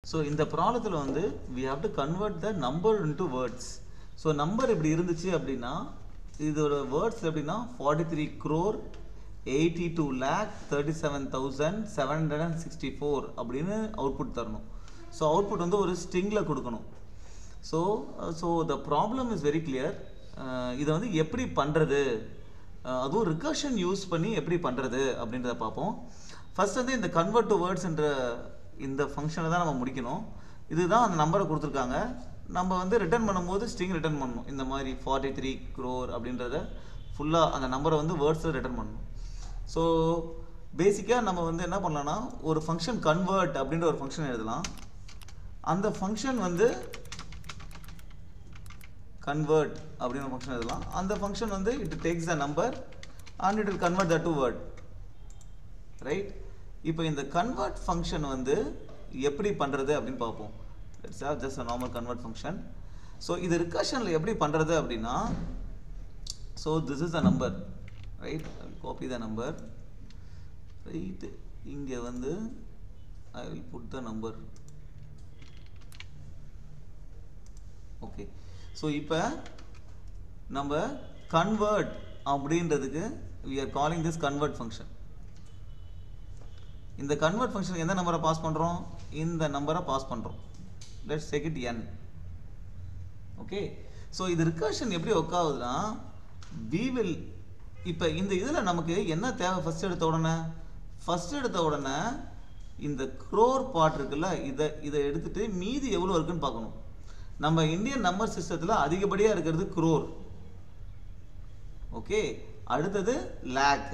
So இந்த ப்ராப்ளத்தில் வந்து we have to convert the number into words. So number இப்படி இருந்துச்சு அப்படின்னா இதோட வேர்ட்ஸ் எப்படின்னா 43 crore 82 lakh 37,764 அப்படின்னு அவுட்புட் தரணும். ஸோ அவுட்புட் வந்து ஒரு ஸ்ட்ரிங்கில் கொடுக்கணும். So the problem is very clear. இதை வந்து எப்படி பண்ணுறது, அதுவும் ரிகர்ஷன் யூஸ் பண்ணி எப்படி பண்ணுறது அப்படின்றத பார்ப்போம். ஃபர்ஸ்ட் வந்து இந்த கன்வெர்ட் டு வேர்ட்ஸ் என்ற இந்த ஃபங்க்ஷனை தான் நம்ம முடிக்கணும். இதுதான் அந்த நம்பரை கொடுத்துருக்காங்க. நம்ம வந்து ரிட்டர்ன் பண்ணும்போது ஸ்ட்ரிங் ரிட்டர்ன் பண்ணணும். இந்த மாதிரி 43 crore அப்படின்றத ஃபுல்லாக அந்த நம்பரை வந்து வேர்ட்ஸில் ரிட்டர்ன் பண்ணணும். ஸோ பேசிக்காக நம்ம வந்து என்ன பண்ணலாம்னா ஒரு ஃபங்க்ஷன் கன்வெர்ட் அப்படின்ற ஒரு ஃபங்க்ஷன் எழுதலாம். அந்த ஃபங்க்ஷன் வந்து கன்வெர்ட் அப்படின்னு ஒரு ஃபங்க்ஷன் எழுதலாம். அந்த ஃபங்க்ஷன் வந்து it takes the number and it will convert that to word, right? இப்போ இந்த கன்வெர்ட் ஃபங்க்ஷன் வந்து எப்படி பண்ணுறது அப்படின்னு பார்ப்போம். Let's have just a normal convert function. So இது recursionல எப்படி பண்றது அப்படின்னா, so this is the number, right? I will copy the number, right? இங்க வந்து I will put the number. Okay. So இப்போ நம்ம convert அப்படின்றதுக்கு we are calling this convert function. இந்த convert function எந்த நம்பரை பாஸ் பண்றோம்? இந்த நம்பரை பாஸ் பண்றோம். Let's take it n. Okay. So இது recursion எப்படி ஒர்க் ஆகுதுன்னா, we will இப்போ இந்த இதில் நமக்கு என்ன தேவை? ஃபர்ஸ்ட் எடுத்த உடனே இந்த crore பார்ட் இருக்குல்ல, இதை எடுத்துட்டு மீதி எவ்வளோ இருக்குன்னு பார்க்கணும். நம்ம இந்தியன் நம்பர் சிஸ்டத்தில் அதிகப்படியாக இருக்கிறது crore. ஓகே, அடுத்தது lakh,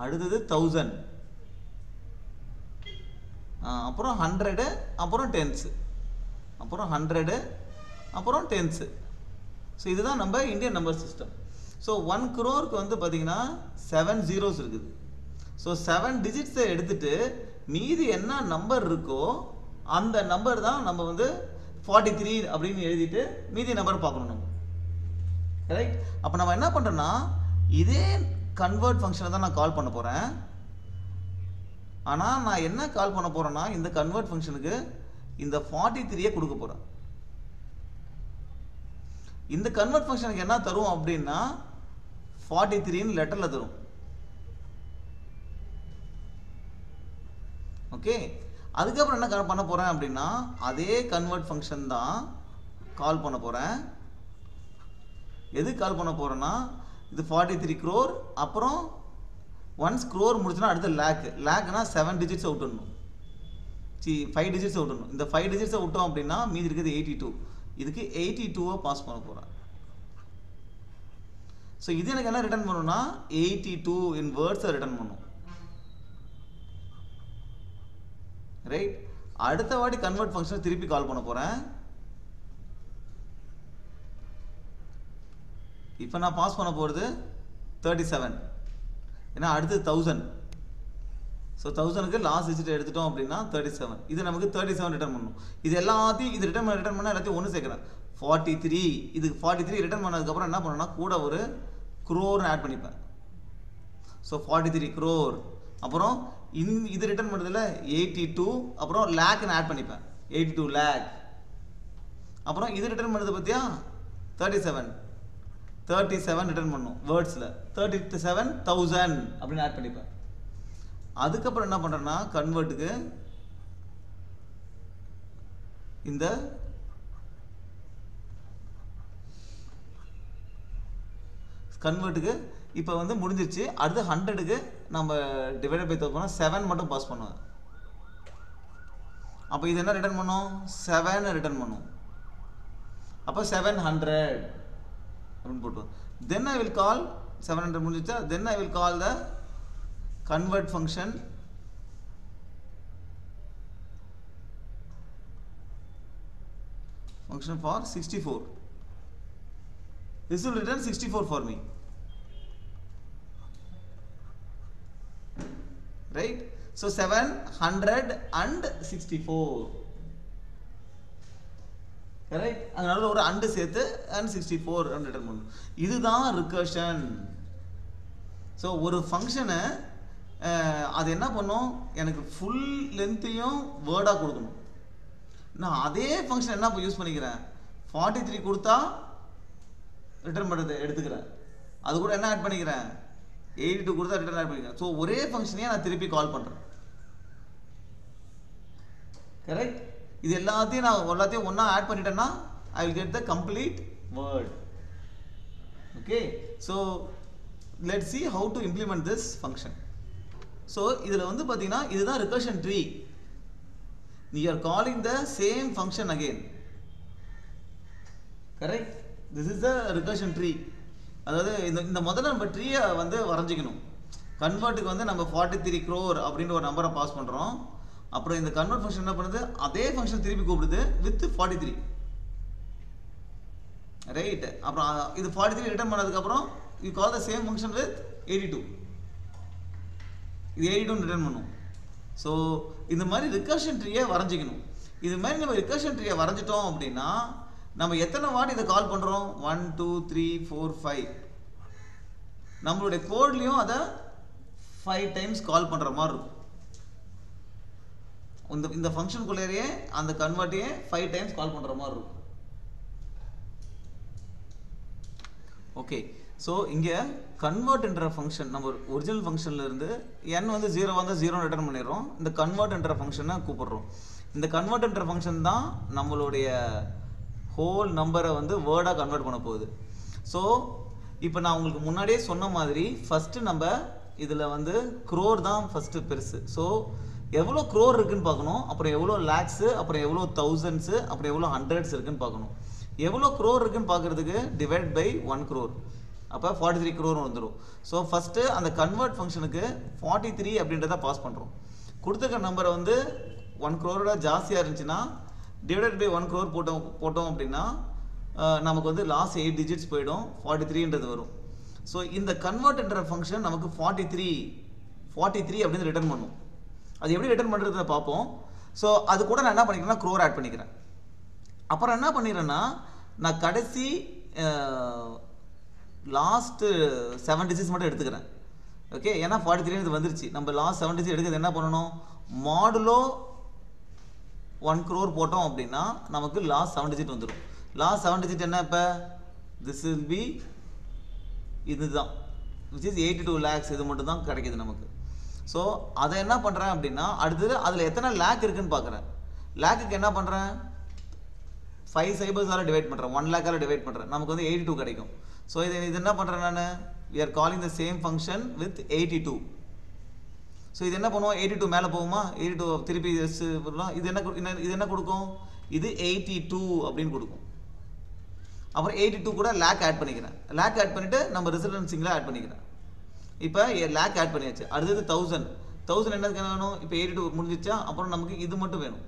அடுத்தது 1000, அப்புறம் 100, அப்புறம் டென்ஸ், அப்புறம் 100, அப்புறம் டென்ஸ். ஸோ இதுதான் நம்ம Indian number system. So 1 crore வந்து பார்த்தீங்கன்னா 7 zeros இருக்குது. ஸோ 7 digits எடுத்துட்டு மீதி என்ன நம்பர் இருக்கோ அந்த நம்பர் தான் நம்ம வந்து 43 அப்படின்னு எழுதிட்டு மீதி நம்பர் பார்க்கணும் நம்ம, ரைட்? அப்போ நம்ம என்ன பண்ணுறோன்னா இதே கன்வெர்ட் ஃபங்க்ஷனை தான் நான் கால் பண்ண போகிறேன். ஆனால் நான் என்ன கால் பண்ண போகிறேன்னா இந்த கன்வெர்ட் ஃபங்க்ஷனுக்கு இந்த 43 கொடுக்க போகிறேன். இந்த கன்வெர்ட் ஃபங்க்ஷனுக்கு என்ன தரும் அப்படின்னா 43 லெட்டரில் தரும். ஓகே, அதுக்கப்புறம் என்ன பண்ண போகிறேன் அப்படின்னா அதே கன்வெர்ட் ஃபங்க்ஷன் தான் கால் பண்ண போகிறேன். எது கால் பண்ண போகிறேன்னா இது 43 crore, அப்புறம் ஒன்ஸ் crore முடிச்சுன்னா அடுத்து லேக்னா 7 digits விட்டுடணும், 5 digits விட்டுடணும். இந்த 5 digits விட்டோம் அப்படின்னா மீதி இருக்குது 82. இதுக்கு 82 பாஸ் பண்ண போகிறேன். ஸோ இது எனக்கு என்ன ரிட்டர்ன் பண்ணணும்னா 82 இன் வேர்ட்ஸை ரிட்டர்ன் பண்ணும், ரைட்? அடுத்த வாட்டி கன்வெர்ட் ஃபங்க்ஷன் திருப்பி கால் பண்ண போகிறேன். இப்போ நான் பாஸ் பண்ண போகிறது 37, ஏன்னா அடுத்து 1000. ஸோ 1000க்கு லாஸ்ட் டிஜிட் எடுத்துட்டோம் அப்படின்னா 37. இது நமக்கு 37 ரிட்டர்ன் பண்ணணும். இது எல்லாத்தையும் இது ரிட்டர்ன் பண்ண எல்லாத்தையும் ஒன்று சேர்க்குறேன். 43 இதுக்கு 43 ரிட்டர்ன் பண்ணதுக்கப்புறம் என்ன பண்ணணும்னா கூட ஒரு crore ஆட் பண்ணிப்பேன். ஸோ 43 crore, அப்புறம் இது ரிட்டர்ன் பண்ணுறதுல 82, அப்புறம் லேக்னு ஆட் பண்ணிப்பேன் 82 lakh, அப்புறம் இது ரிட்டர்ன் பண்ணுறது பார்த்தியா 37 ரிட்டர்ன் பண்ணும் வேர்ட்ஸில் 37,000 அப்படின்னு ஆட் பண்ணிப்பேன். அதுக்கப்புறம் என்ன பண்ணுறேன்னா கன்வெர்ட்டுக்கு இந்த கன்வெர்ட்டுக்கு இப்போ வந்து முடிஞ்சிருச்சு. அடுத்து 100க்கு நம்ம டிவைட் பை தோக்கணும் 7 மட்டும் பாஸ் பண்ணுவேன். அப்போ இது என்ன ரிட்டர்ன் பண்ணும்? 7 ரிட்டர்ன் பண்ணும். அப்போ 700 அப்படின்னு போட்டுவோம். தென் ஐ வில் கால் 700 முடிஞ்சிச்சா, then I will call the convert function for 64. This will return 64 for me, right? So 764, correct? அதனால ஒரு and சேர்த்து and 64 and return பண்ணும். இதுதான் recursion. ஸோ ஒரு ஃபங்க்ஷனை அது என்ன பண்ணும், எனக்கு ஃபுல் லென்த்தையும் வேர்டாக கொடுக்கணும். நான் அதே ஃபங்க்ஷன் என்ன யூஸ் பண்ணிக்கிறேன், 43 கொடுத்தா ரிட்டர்ன் பண்ணுறது எடுத்துக்கிறேன். அது கூட என்ன ஆட் பண்ணிக்கிறேன், 82 கொடுத்தா ரிட்டர்ன் ஆட் பண்ணிக்கிறேன். ஸோ ஒரே ஃபங்க்ஷனையே நான் திருப்பி கால் பண்ணுறேன். கரெக்ட். இது எல்லாத்தையும் ஒன்றா ஆட் பண்ணிட்டேன்னா I will get the complete word. Okay, so let's see how to implement this function. So இதில் வந்து பார்த்தீங்கன்னா இதுதான் recursion tree. You are calling the same function again. Correct. This is the recursion tree. அதாவது இந்த முதல்ல நம்ம ட்ரீயை வந்து வரைஞ்சிக்கணும். கன்வெர்ட்டுக்கு வந்து நம்ம 43 crore அப்படின்ற ஒரு நம்பரை பாஸ் பண்ணுறோம். அப்புறம் இந்த கன்வெர்ட் ஃபங்க்ஷன் என்ன பண்ணுது, அதே ஃபங்க்ஷன் திருப்பி கூப்பிடுது வித் 43. ரைட். அப்புறம் இது 43 ரிட்டர்ன் பண்ணதுக்கப்புறம் you call the same function with 82. இது 82 ரிட்டர்ன் பண்ணும். ஸோ இந்த மாதிரி ரிகர்ஷன் ட்ரீயை வரைஞ்சிக்கணும். இது மாதிரி நம்ம ரிகர்ஷன் ட்ரீயை வரைஞ்சிட்டோம் அப்படின்னா நம்ம எத்தனை வாட்டி இதை கால் பண்ணுறோம், 1 2 3 4 5. நம்மளுடைய கோட்லேயும் அதை 5 டைம்ஸ் கால் பண்ணுற மாதிரி இருக்கும். இந்த ஃபங்க்ஷனுக்குள்ளேயே அந்த கன்வெர்ட்டையே 5 டைம்ஸ் கால் பண்ணுற மாதிரி இருக்கும். ஓகே. ஸோ இங்கே கன்வெர்ட்ன்ற ஃபங்க்ஷன் நம்ம ஒரிஜினல் ஃபங்க்ஷன்லேருந்து n வந்து 0 வந்தால் 0 ரிட்டர்ன் பண்ணிடுறோம். இந்த கன்வெர்ட்ன்ற ஃபங்க்ஷனை கூப்பிடுறோம். இந்த கன்வெர்ட்ன்ற ஃபங்க்ஷன் தான் நம்மளுடைய ஹோல் நம்பரை வந்து வேர்டாக கன்வெர்ட் பண்ண போகுது. ஸோ இப்போ நான் உங்களுக்கு முன்னாடியே சொன்ன மாதிரி ஃபஸ்ட்டு நம்ம இதில் வந்து க்ரோர் தான் ஃபஸ்ட்டு பெருசு. ஸோ எவ்வளோ க்ரோர் இருக்குன்னு பார்க்கணும், அப்புறம் எவ்வளோ லேக்ஸு, அப்புறம் எவ்வளோ தௌசண்ட்ஸு, அப்புறம் எவ்வளோ ஹண்ட்ரட்ஸ் இருக்குன்னு பார்க்கணும். எவ்வளோ க்ரோர் இருக்குன்னு பார்க்குறதுக்கு டிவைட் பை 1 crore, அப்போ 43 crore வந்துடும். ஸோ ஃபஸ்ட்டு அந்த கன்வெர்ட் ஃபங்க்ஷனுக்கு 43 அப்படின்றத பாஸ் பண்ணுறோம். கொடுத்துருக்க நம்பரை வந்து 1 crore ஜாஸ்தியாக இருந்துச்சுன்னா டிவைடட் பை 1 crore போட்டோம் அப்படின்னா நமக்கு வந்து லாஸ்ட் 8 digits போயிடும், 43ன்றது வரும். ஸோ இந்த கன்வெர்ட்ன்ற ஃபங்க்ஷன் நமக்கு 43 அப்படின்னு ரிட்டர்ன் பண்ணும். அது எப்படி ரிட்டர்ன் பண்ணுறதுன்னு பார்ப்போம். ஸோ அது கூட நான் என்ன பண்ணிக்கிறேன்னா க்ரோர் ஆட் பண்ணிக்கிறேன். அப்புறம் என்ன பண்ணிடுறேன்னா நான் கடைசி லாஸ்ட்டு 7 digits மட்டும் எடுத்துக்கிறேன். ஓகே, ஏன்னா 43 வந்துருச்சு. நம்ம லாஸ்ட் 7 digits எடுக்கிறது என்ன பண்ணணும், மாடுலோ 1 crore போட்டோம் அப்படின்னா நமக்கு லாஸ்ட் 7 digit வந்துடும். லாஸ்ட் 7 digit என்ன, இப்போ திஸ் வில் பி இதுதான், விச் இஸ் 82 lakhs. இது மட்டும் தான் கிடைக்கிது நமக்கு. ஸோ அதை என்ன பண்ணுறேன் அப்படின்னா அடுத்தது அதில் எத்தனை லேக் இருக்குன்னு பார்க்குறேன். லேக்குக்கு என்ன பண்ணுறேன், 5 cybersஆல் டிவைட் பண்ணுறேன், 1 lakh டிவைட் பண்ணுறேன், நமக்கு வந்து 82 கிடைக்கும். ஸோ இது என்ன பண்ணுறேன் நான், we are calling the same function with 82. So இது என்ன பண்ணுவோம், 82 மேலே போகுமா, 82 திருப்பி இது என்ன கொடுக்கும், இது 82 அப்படின்னு கொடுக்கும். அப்புறம் 82 கூட லேக் ஆட் பண்ணிக்கிறேன். லேக் ஆட் பண்ணிவிட்டு நம்ம ரிசல்டன்சிங்கில் ஆட் பண்ணிக்கிறேன். இப்போ லேக் ஆட் பண்ணியாச்சு. அடுத்தது 1000 என்னதுக்கு வேணும், இப்போ 82 முடிஞ்சிச்சா, அப்புறம் நமக்கு இது மட்டும் வேணும்.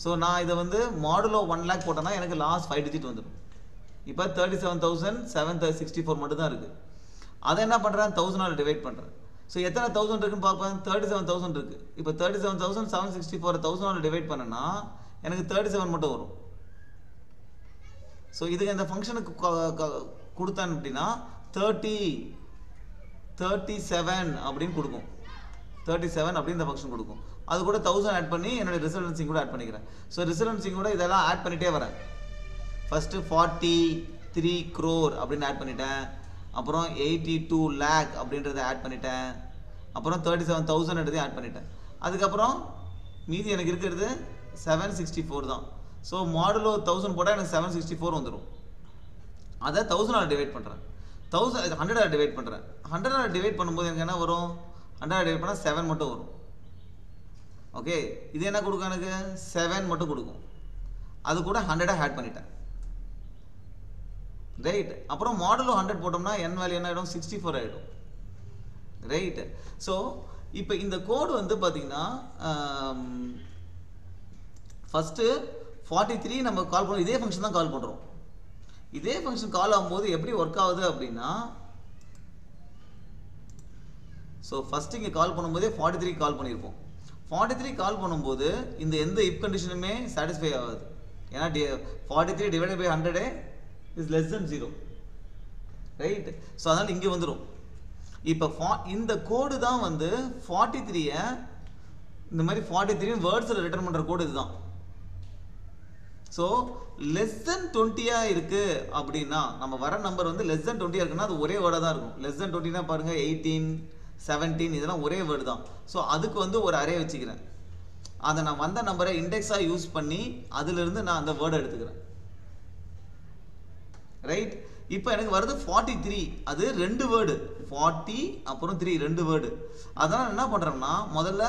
ஸோ நான் இதை வந்து மாடுலோ 1 lakh போட்டேன்னா எனக்கு லாஸ்ட் 5 digit வந்துடும். இப்போ 37,764 மட்டும் தான் இருக்குது. அதை என்ன பண்ணுறேன், 1000ஆல் டிவைட் பண்ணுறேன். ஸோ எத்தனை 1000 இருக்குன்னு பார்ப்பேன், 37,000 இருக்குது. இப்போ 37,764 1000ஆல் டிவைட் பண்ணேன்னா எனக்கு 37 மட்டும் வரும். ஸோ இதுக்கு இந்த ஃபங்க்ஷனுக்கு கொடுத்தேன் அப்படின்னா 37 அப்படின்னு கொடுக்கும். 37 அப்படின்னு இந்த ஃபங்க்ஷன் கொடுக்கும். அது கூட 1000 ஆட் பண்ணி என்னோட ரிசல்டன்சிங் கூட ஆட் பண்ணிக்கிறேன். ஸோ ரிசல்டன்சிங் கூட இதெல்லாம் ஆட் பண்ணிகிட்டே வரேன். ஃபஸ்ட்டு 43 crore அப்படின்னு ஆட் பண்ணிட்டேன். அப்புறம் 82 lakh அப்படின்றத ஆட் பண்ணிட்டேன். அப்புறம் 37,000 எடுத்து ஆட் பண்ணிட்டேன். அதுக்கப்புறம் மீதி எனக்கு இருக்கிறது 764 தான். ஸோ மாடுலோ 1000 போட்டால் எனக்கு 764 வந்துடும். அதை 1000ஆல் டிவைட் பண்ணுறேன். 100ஆல் டிவைட் பண்ணுறேன். 100ஆல் டிவைட் பண்ணும்போது எனக்கு என்ன வரும், 100ஆல் டிவைட் பண்ணால் 7 மட்டும் வரும். ஓகே, இது என்ன கொடுக்கும், எனக்கு 7 மட்டும் கொடுக்கும். அது கூட 100 ஆட் பண்ணிட்டேன். ரைட். அப்புறம் மாடுலோ 100 போட்டோம்னா n வேல்யூ என்ன ஆகிடும், 64 ஆகிடும். ரைட். ஸோ இப்போ இந்த கோடு வந்து பார்த்தீங்கன்னா ஃபஸ்ட்டு 43 நம்ம கால் பண்ணுறோம், இதே ஃபங்க்ஷன் தான் கால் பண்ணுறோம். இதே ஃபங்க்ஷன் கால் ஆகும்போது எப்படி ஒர்க் ஆகுது அப்படின்னா, ஸோ ஃபஸ்ட்டு இங்கே கால் பண்ணும்போதே 43 கால் பண்ணியிருப்போம். 43 கால் பண்ணும்போது இந்த எந்த இப் கண்டிஷனுமே சாட்டிஸ்ஃபை ஆகாது. ஏன்னா 43 divided by 100 is less than 0. Right. So அதனால் இங்கே வந்துடும். இப்போ இந்த கோடு தான் வந்து 43 இந்த மாதிரி 43 வேர்ட்ஸில் ரிட்டர்ன் பண்ணுற கோடு இதுதான். ஸோ லெஸ் தென் 20 இருக்கு அப்படின்னா நம்ம வர நம்பர் வந்து லெஸ் தென் 20 இருக்குன்னா அது ஒரே வேர்டாக தான் இருக்கும். லெஸ் தென் 20னா பாருங்க 18 17 இதெல்லாம் ஒரே வேர்டு தான். ஸோ அதுக்கு வந்து ஒரு அரே வச்சுக்கிறேன். அதை நான் வந்த நம்பரை இண்டெக்ஸாக யூஸ் பண்ணி அதிலிருந்து நான் அந்த வேர்டை எடுத்துக்கிறேன். ரைட். இப்போ எனக்கு வருது 43. அது 2 வேர்டு 40 அப்புறம் 3 2 வேர்டு. அதனால் என்ன பண்ணுறோம்னா முதல்ல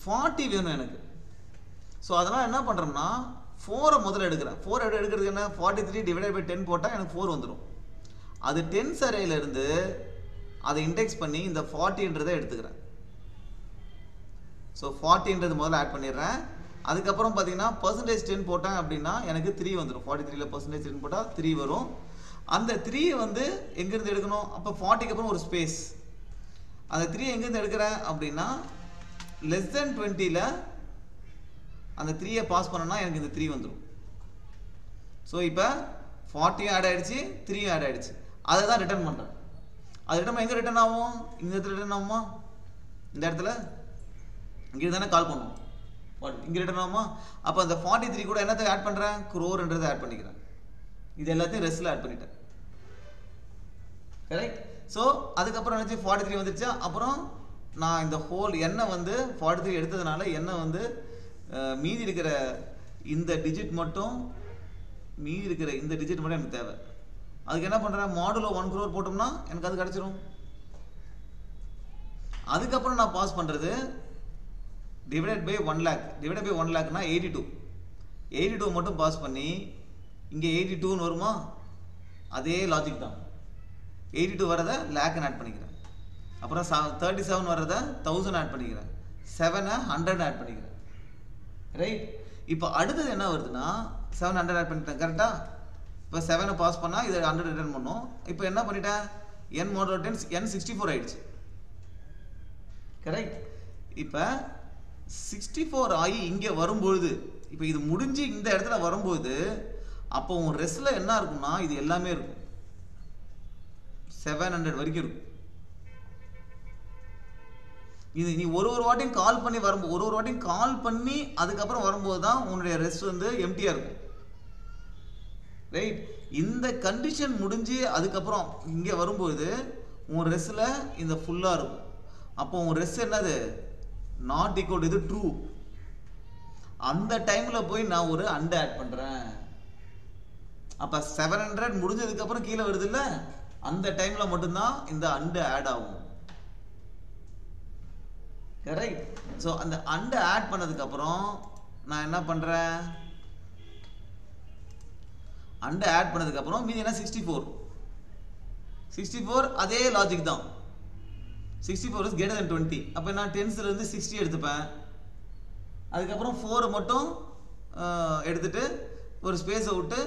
40 வேணும் எனக்கு. ஸோ அதனால் என்ன பண்ணுறோம்னா 4 முதல்ல எடுக்கிறேன். 4 எடுக்கிறது என்ன 43 டிவைடட் பை 10 போட்டால் எனக்கு 4 வந்துடும். அது 10s அரேலேருந்து அதை இண்டெக்ஸ் பண்ணி இந்த 40ன்றதை எடுத்துக்கிறேன். ஸோ 40ன்றது முதல்ல ஆட் பண்ணிடுறேன். அதுக்கப்புறம் பார்த்தீங்கன்னா %10 போட்டேன் அப்படின்னா எனக்கு 3 வந்துடும். 43ல் %10 போட்டால் 3 வரும். அந்த 3 வந்து எங்கேருந்து எடுக்கணும்? அப்போ 40க்கு அப்புறம் ஒரு ஸ்பேஸ். அந்த 3 எங்கேருந்து எடுக்கிறேன் அப்படின்னா லெஸ் தென் 20ல் அந்த 3யை பாஸ் பண்ணனா எனக்கு இந்த 3 வந்துடும். ஸோ இப்போ 40 ஆட் ஆகிடுச்சு, 3 ஆட் ஆகிடுச்சு. அதை தான் ரிட்டர்ன் பண்ணுறேன். அது ரிட்டர்ன் எங்கே ரிட்டர்ன் ஆகும்? இந்த இடத்துல ரிட்டர்ன் ஆகுமா? இந்த இடத்துல இங்கே தானே கால் பண்ணுவோம். இங்கே ரிட்டர்ன் ஆகுமா? அப்போ அந்த 43 கூட என்னத்தை ஆட் பண்ணுறேன்? க்ரோர்ன்றதை ஆட் பண்ணிக்கிறேன். இது எல்லாத்தையும் ரெஸ்ட்டில் ஆட் பண்ணிட்டேன். கரெக்ட். ஸோ அதுக்கப்புறம் நினச்சி 43 வந்துருச்சா. அப்புறம் நான் இந்த ஹோல் எண்ணை வந்து 43 எடுத்ததுனால எண்ணை வந்து மீதி இருக்கிற இந்த டிஜிட் மட்டும் எனக்கு தேவை. அதுக்கு என்ன பண்ணுறேன்? மாடுலோ 1 crore போட்டோம்னா எனக்கு அது கிடச்சிரும். அதுக்கப்புறம் நான் பாஸ் பண்ணுறது divided by 1 lakh. Divided by 1 lakhனா 82 மட்டும் பாஸ் பண்ணி இங்கே 82ன்னு வருமா? அதே லாஜிக் தான். 82 வரதை லேக்னு ஆட் பண்ணிக்கிறேன். அப்புறம் 37 வரதை 1000 ஆட் பண்ணிக்கிறேன். 7 100 ஆட் பண்ணிக்கிறேன். ரைட். இப்போ அடுத்தது என்ன வருதுன்னா 700 ஆட் பண்ணிட்டேன். கரெக்டாக. இப்போ 7 பாஸ் பண்ணால் இதை 100 ரிட்டர்ன் பண்ணும். இப்போ என்ன பண்ணிட்டேன்? n mod 10 n 64 ஆயிடுச்சு. கரெக்ட். இப்போ 64 ஆகி இங்கே வரும்பொழுது இப்போ இது முடிஞ்சு இந்த இடத்துல வரும்போது அப்போ உன் ரெஸ்ட்டில் என்ன இருக்கும்னா இது எல்லாமே இருக்கும். 700 வரைக்கும் இருக்கும். இது நீ ஒரு வாட்டியும் கால் பண்ணி வரும்போது ஒரு வாட்டியும் கால் பண்ணி அதுக்கப்புறம் வரும்போது தான் உன்னுடைய ரெஸ்ட் வந்து எம்டியாக இருக்கும். ரைட். இந்த கண்டிஷன் முடிஞ்சு அதுக்கப்புறம் இங்கே வரும்போது உன் ரெஸ்ட்டில் இந்த ஃபுல்லாக இருக்கும். அப்போ உன் ரெஸ்ட் என்னது? நாட் ஈக்குவல் இது ட்ரூ. அந்த டைமில் போய் நான் ஒரு அண்ட் ஆட் பண்ணுறேன். அப்போ 700 முடிஞ்சதுக்கப்புறம் கீழே வருது இல்லை, அந்த டைமில் மட்டும்தான் இந்த அண்டு ஆட் ஆகும். கரெக்ட். ஸோ அந்த அண்டை ஆட் பண்ணதுக்கப்புறம் நான் என்ன பண்ணுறேன்? அண்டை ஆட் பண்ணதுக்கப்புறம் மீதி என்ன 64 அதே லாஜிக் தான். 64 is greater than 20. அப்போ நான் 10ஸ்லேருந்து 60 எடுத்துப்பேன். அதுக்கப்புறம் 4 மட்டும் எடுத்துட்டு ஒரு ஸ்பேஸை விட்டு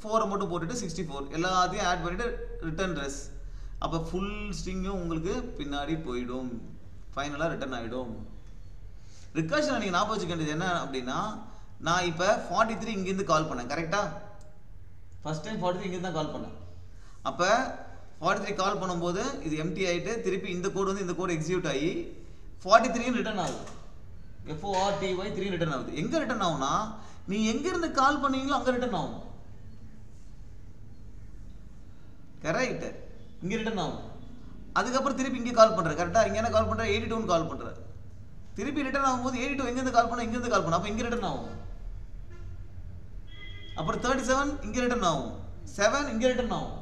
4 மட்டும் போட்டுட்டு 64 எல்லாத்தையும் ஆட் பண்ணிவிட்டு ரிட்டர்ன் ரெஸ். அப்போ ஃபுல் ஸ்ட்ரிங்கும் உங்களுக்கு பின்னாடி போயிடும். ஃபைனலாக ரிட்டர்ன் ஆகிடும். ரிகர்ஷனை நீங்கள் ஞாபகம் வச்சுக்க வேண்டியது என்ன அப்படின்னா நான் இப்போ 43 இங்கேருந்து கால் பண்ணேன். கரெக்டாக. ஃபஸ்ட் டைம் 43 இங்கேருந்து தான் கால் பண்ணேன். அப்போ 43 கால் பண்ணும்போது இது எம்டி ஆகிட்டு திருப்பி இந்த கோடு வந்து இந்த கோடு எக்ஸிக்யூட் ஆகி 43 ரிட்டர்ன் ஆகுது. FORTY 3 ரிட்டர்ன் ஆகுது. எங்கே ரிட்டர்ன் ஆகும்னா நீ எங்கேருந்து கால் பண்ணீங்களோ அங்கே ரிட்டர்ன் ஆகும். கரெக்ட். இங்கே ரிட்டர்ன் ஆகும். அதுக்கப்புறம் திருப்பி இங்கே கால் பண்ணுற. கரெக்டாக. இங்கே என்ன கால் பண்ணுற? 82ன்னு கால் பண்ணுற. திருப்பி ரிட்டர்ன் ஆகும்போது 82 எங்கேருந்து கால் பண்ண இங்கேருந்து கால் பண்ண. அப்போ இங்கே ரிட்டர்ன் ஆகும். அப்புறம் 37 இங்கே ரிட்டர்ன் ஆகும். 7 இங்கே ரிட்டர்ன் ஆகும்.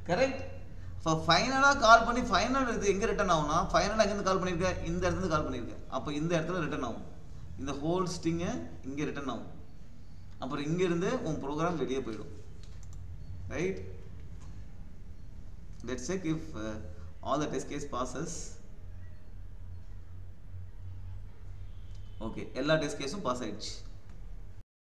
கரெக்ட். இப்போ ஃபைனலாக கால் பண்ணி ஃபைனல் இது எங்கே ரிட்டர்ன் ஆகும்னா ஃபைனலாக எங்கேருந்து கால் பண்ணியிருக்கேன்? இந்த இடத்துல கால் பண்ணியிருக்கேன். அப்போ இந்த இடத்துல ரிட்டர்ன் ஆகும். இந்த ஹோல் ஸ்ட்ரிங்கை இங்கே ரிட்டர்ன் ஆகும். அப்புறம் இங்கேருந்து உன் ப்ரோக்ராம் வெளியே போயிடும். Right. Let's check if all the test case passes. Okay, எல்லா டெஸ்ட் கேஸும் பாஸ் ஆயிடுச்சு.